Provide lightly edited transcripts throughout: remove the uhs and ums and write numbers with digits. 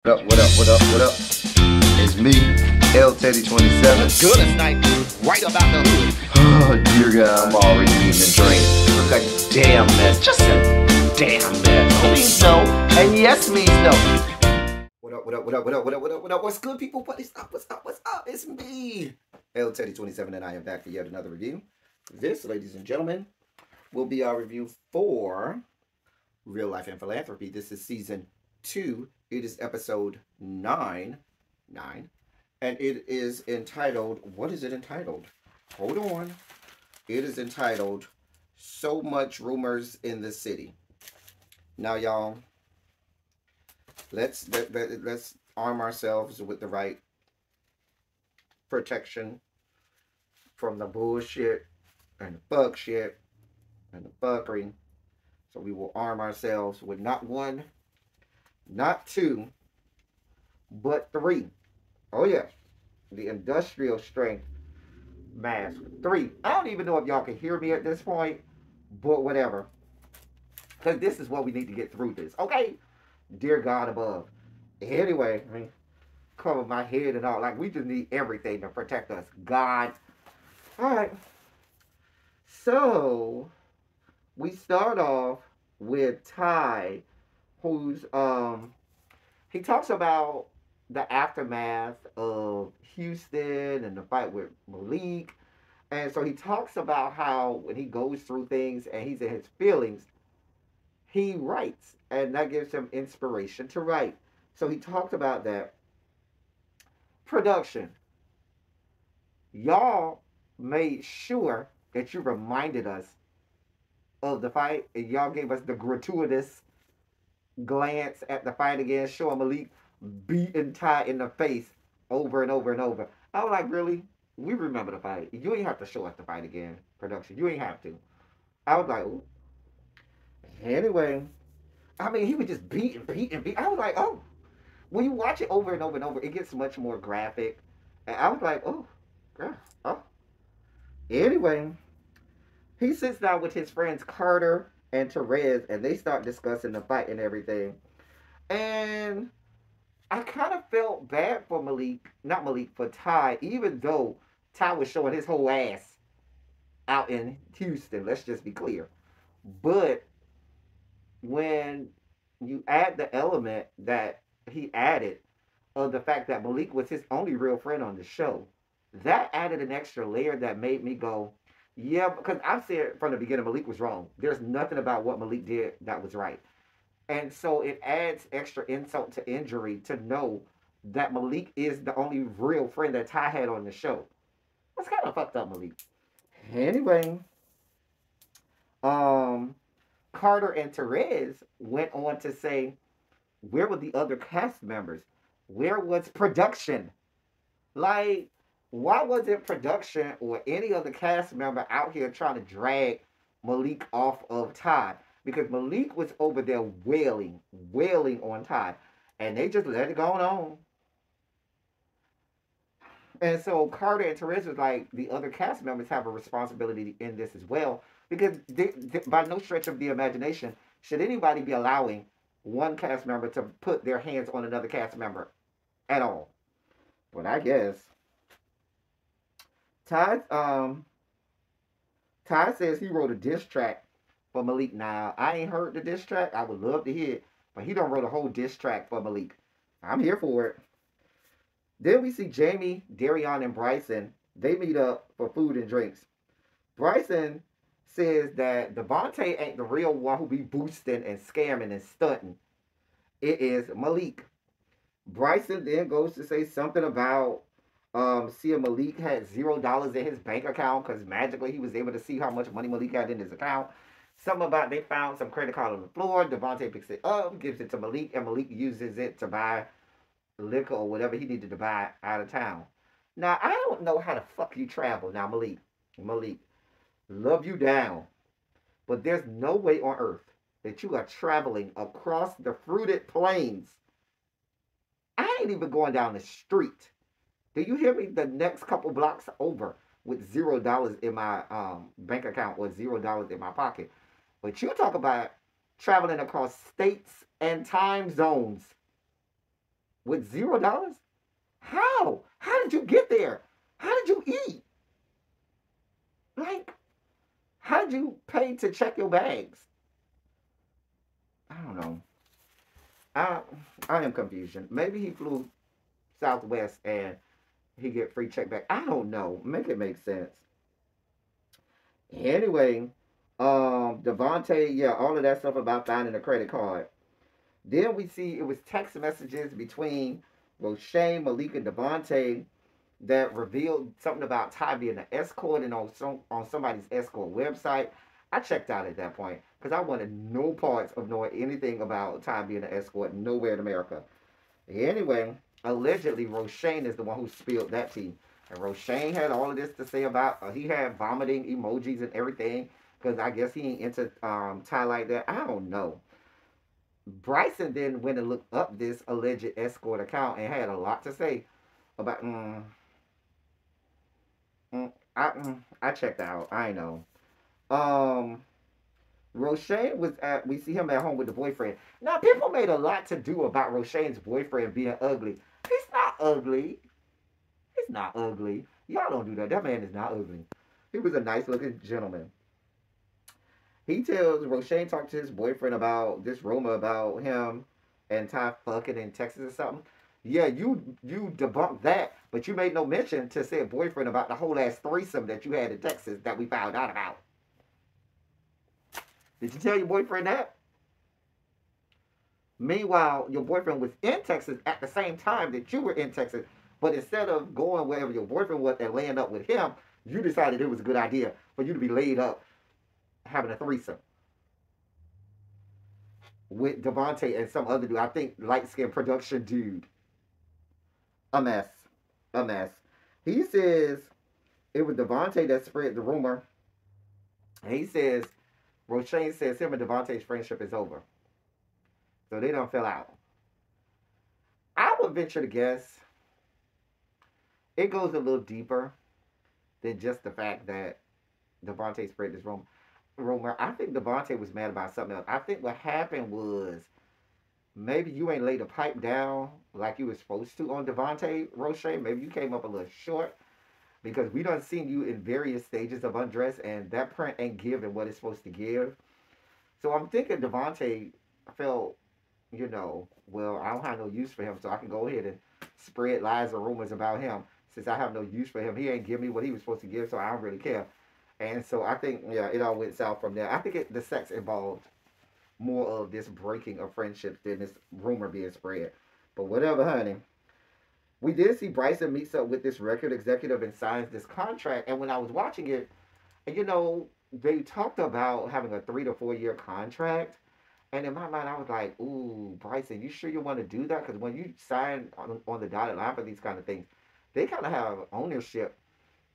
What up, what up, what up, what up? It's me, L Teddy 27. Good tonight, right about the hood. Oh, dear God, I'm already eating a drink. Look a damn mess, just a damn mess. No means no, and yes means no. What up, what up, what up, what up, what up, what up, what up? What's good, people? What is up, what's up, what's up? It's me, L Teddy 27, and I am back for yet another review. This, ladies and gentlemen, will be our review for Real Life and Philanthropy. This is season 2. It is episode 9, and it is entitled, what is it entitled? Hold on. It is entitled, So Much Rumors in the City. Now, y'all, let's arm ourselves with the right protection from the bullshit and the bug shit and the buggering. So we will arm ourselves with not one, not two, but 3. Oh, yes. The industrial strength mask. 3. I don't even know if y'all can hear me at this point, but whatever. Because this is what we need to get through this. Okay? Dear God above. Anyway, I mean, cover my head and all. Like, we just need everything to protect us. God. All right. So, we start off with Ty, who's he talks about the aftermath of Houston and the fight with Malik. And so he talks about how when he goes through things and he's in his feelings, he writes, and that gives him inspiration to write. So he talked about that. Production. Y'all made sure that you reminded us of the fight, and y'all gave us the gratuitous glance at the fight again, showing Malik beating Ty in the face over and over and over. I was like, really? We remember the fight. You ain't have to show us the fight again, production. You ain't have to. I was like, ooh. Anyway, I mean, he was just beat. I was like, oh. When you watch it over and over and over, it gets much more graphic. And I was like, oh, girl, oh. Anyway, he sits down with his friends Carter and Therese, and they start discussing the fight and everything. And I kind of felt bad for for Ty, even though Ty was showing his whole ass out in Houston. Let's just be clear. But when you add the element that he added of the fact that Malik was his only real friend on the show, that added an extra layer that made me go, yeah, because I've said from the beginning Malik was wrong. There's nothing about what Malik did that was right. And so it adds extra insult to injury to know that Malik is the only real friend that Ty had on the show. That's kind of fucked up, Malik. Anyway, Carter and Therese went on to say, where were the other cast members? Where was production? Like, why wasn't production or any other cast member out here trying to drag Malik off of Ty? Because Malik was over there wailing on Ty. And they just let it go on. And so Carter and Therese was like, the other cast members have a responsibility in this as well. Because by no stretch of the imagination, should anybody be allowing one cast member to put their hands on another cast member at all? But I guess Ty says he wrote a diss track for Malik. Now, I ain't heard the diss track. I would love to hear it. But he done wrote a whole diss track for Malik. I'm here for it. Then we see Jamie, Darion, and Bryson. They meet up for food and drinks. Bryson says that Devontae ain't the real one who be boosting and scamming and stunting. It is Malik. Bryson then goes to say something about seeing Malik had $0 in his bank account because magically he was able to see how much money Malik had in his account. Something about they found some credit card on the floor. Devontae picks it up, gives it to Malik, and Malik uses it to buy liquor or whatever he needed to buy out of town. Now, I don't know how the fuck you travel. Now, Malik, love you down. But there's no way on earth that you are traveling across the fruited plains. I ain't even going down the street. Do you hear me? The next couple blocks over with $0 in my bank account or $0 in my pocket. But you talk about traveling across states and time zones. with $0? How? How did you get there? How did you eat? Like, how did you pay to check your bags? I don't know. I I am confusion. Maybe he flew Southwest and he get free check back. I don't know. Make it make sense. Anyway, Devontae, yeah, all of that stuff about finding a credit card. Then we see it was text messages between Roshane, Malik, and Devontae that revealed something about Ty being an escort and on somebody's escort website. I checked out at that point because I wanted no parts of knowing anything about Ty being an escort nowhere in America. Anyway, allegedly Roshane is the one who spilled that tea. And Roshane had all of this to say about, he had vomiting emojis and everything because I guess he ain't into Ty like that. I don't know. Bryson then went and looked up this alleged escort account and had a lot to say about. I checked out. I know. Um, Roshane was at. We see him at home with the boyfriend. Now people made a lot to do about Roshane's boyfriend being ugly. He's not ugly. He's not ugly. Y'all don't do that. That man is not ugly. He was a nice looking gentleman. He tells Roshane talked to his boyfriend about this rumor about him and Ty fucking in Texas or something. Yeah, you debunked that, but you made no mention to said boyfriend about the whole ass threesome that you had in Texas that we found out about. Did you tell your boyfriend that? Meanwhile, your boyfriend was in Texas at the same time that you were in Texas, but instead of going wherever your boyfriend was and laying up with him, you decided it was a good idea for you to be laid up having a threesome with Devontae and some other dude. I think light skinned production dude. A mess. A mess. He says it was Devontae that spread the rumor. And he says, Roshane says him and Devontae's friendship is over. So they don't fell out. I would venture to guess it goes a little deeper than just the fact that Devontae spread this rumor. I think Devontae was mad about something else. I think what happened was maybe you ain't laid a pipe down like you were supposed to on Devontae, Roshane. Maybe you came up a little short because we done seen you in various stages of undress and that print ain't giving what it's supposed to give. So I'm thinking Devontae felt, well, I don't have no use for him, so I can go ahead and spread lies or rumors about him. Since I have no use for him, he ain't give me what he was supposed to give, so I don't really care. And so I think, yeah, it all went south from there. I think the sex involved more of this breaking of friendships than this rumor being spread. But whatever, honey. We did see Bryson meets up with this record executive and signs this contract. And when I was watching it, they talked about having a 3 to 4 year contract. And in my mind, I was like, ooh, Bryson, you sure you want to do that? Because when you sign on the dotted line for these kind of things, they kind of have ownership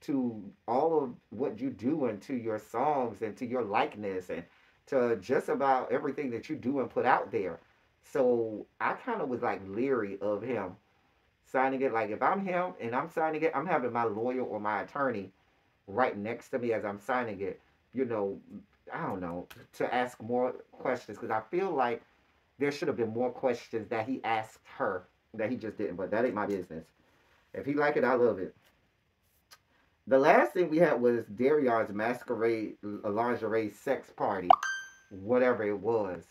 to all of what you do and to your songs and to your likeness and to just about everything that you do and put out there. So I kind of was like leery of him signing it. Like if I'm him and I'm signing it, I'm having my lawyer or my attorney right next to me as I'm signing it, I don't know, to ask more questions because I feel like there should have been more questions that he asked her that he just didn't. But that ain't my business. If he like it, I love it. The last thing we had was Darion's masquerade lingerie sex party, whatever it was.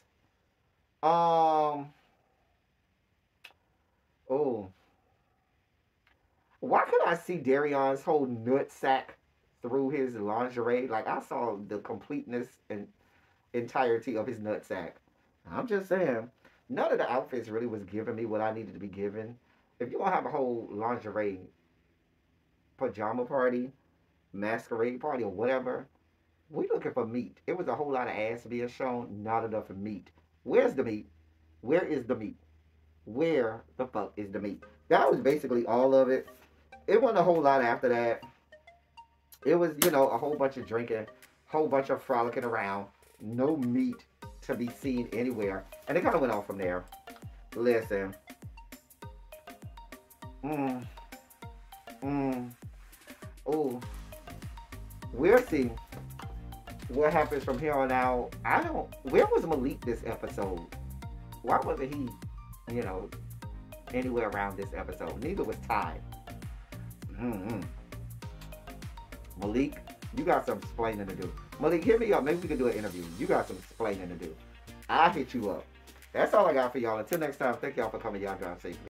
Oh, why could I see Darion's whole nut sack through his lingerie? Like I saw the completeness and entirety of his nut sack. I'm just saying, none of the outfits really was giving me what I needed to be given. If you want to have a whole lingerie pajama party, masquerade party, or whatever, we looking for meat. It was a whole lot of ass being shown, not enough of meat. Where's the meat? Where is the meat? Where the fuck is the meat? That was basically all of it. It wasn't a whole lot after that. It was, a whole bunch of drinking, whole bunch of frolicking around, no meat to be seen anywhere. And it kind of went on from there. Listen. Oh. We'll see what happens from here on out. Where was Malik this episode? Why wasn't he, anywhere around this episode. Neither was Ty. Mm-hmm. Malik, you got some explaining to do. Malik, hit me up. Maybe we can do an interview. You got some explaining to do. I'll hit you up. That's all I got for y'all. Until next time, thank y'all for coming. Y'all drive safely.